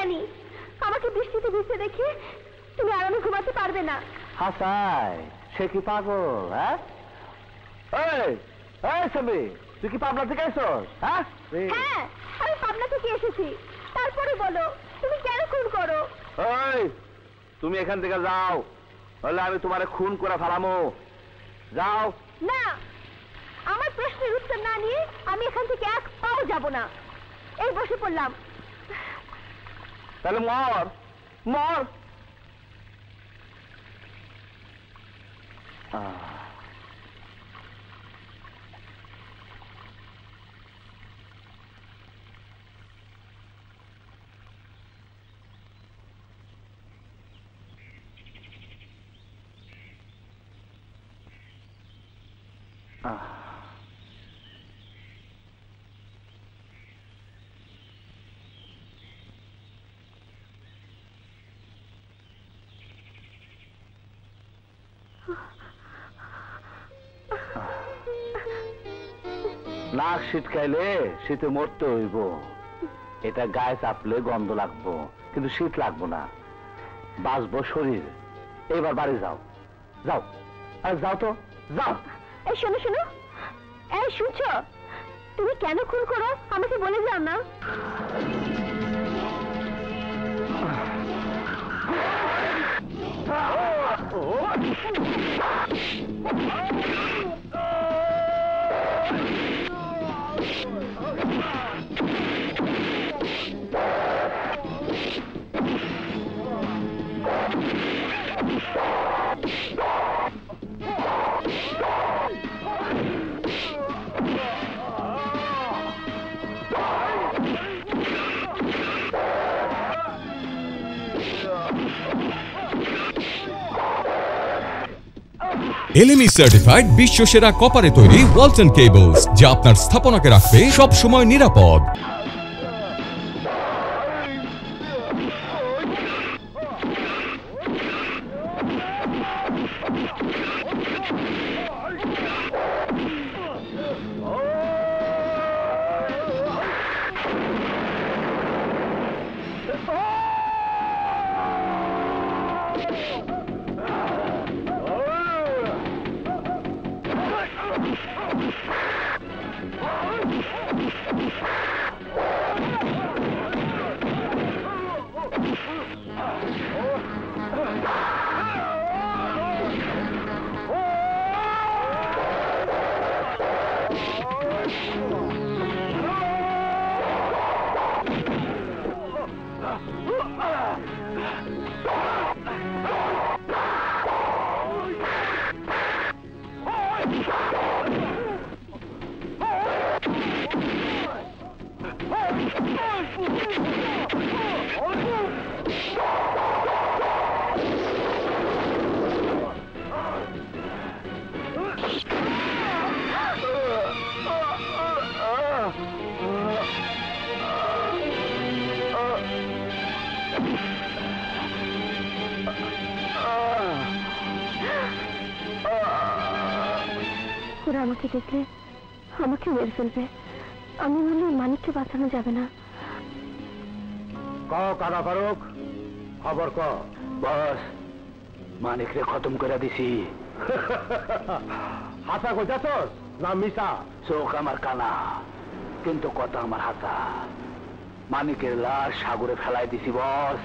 জানি আমাকে বৃষ্টিতে ভিজতে দেখে তুমি আরামে ঘুমাতে পারবে না। হাসাই সে কি পাগল? হ্যাঁ সামি, তুই কি পাবনা থেকে এসোস? হ্যাঁ আমি পাবনা থেকে এসেছি। তারপরে বলো তুমি কেন খুন করো? তুমি এখান থেকে যাও, বললে আমি তোমারে খুন করে ফেলামো। যাও। না, আমার প্রশ্নের উত্তর না নিয়ে আমি এখান থেকে এক পাও যাব না। এই বসে পড়লাম। তাহলে মর মর। নাক শীতকাইলে শীতে মরতে হইব। এটা গায়ে চাপলে গন্ধ লাগবো, কিন্তু শীত লাগবো না, বাঁচবো শরীর। এবার বাড়ি যাও, যাও, আর যাও তো, যাও। এই শোনো শোনো, এই শুনছো? তুমি কেন খুন করো আমাকে বলে যাও না। এলএমই সার্টিফাইড বিশ্ব সেরা কপারে তৈরি ওয়ালটন কেবলস, যা আপনার স্থাপনাকে রাখবে সব সময় নিরাপদ। আমাকে দেখলে আমাকে মেরে ফেলবে। আমি বলি মানিককে বাঁচানো যাবে না। কারা ফারুক, খবর ক। বস, মানিক রে খতম করে দিছি। হাসা কোথাছস না মিশা? চোখ আমার কানা, কিন্তু কথা আমার হাসা। মানিকের লাশ সাগরে ফেলাই দিছি বস।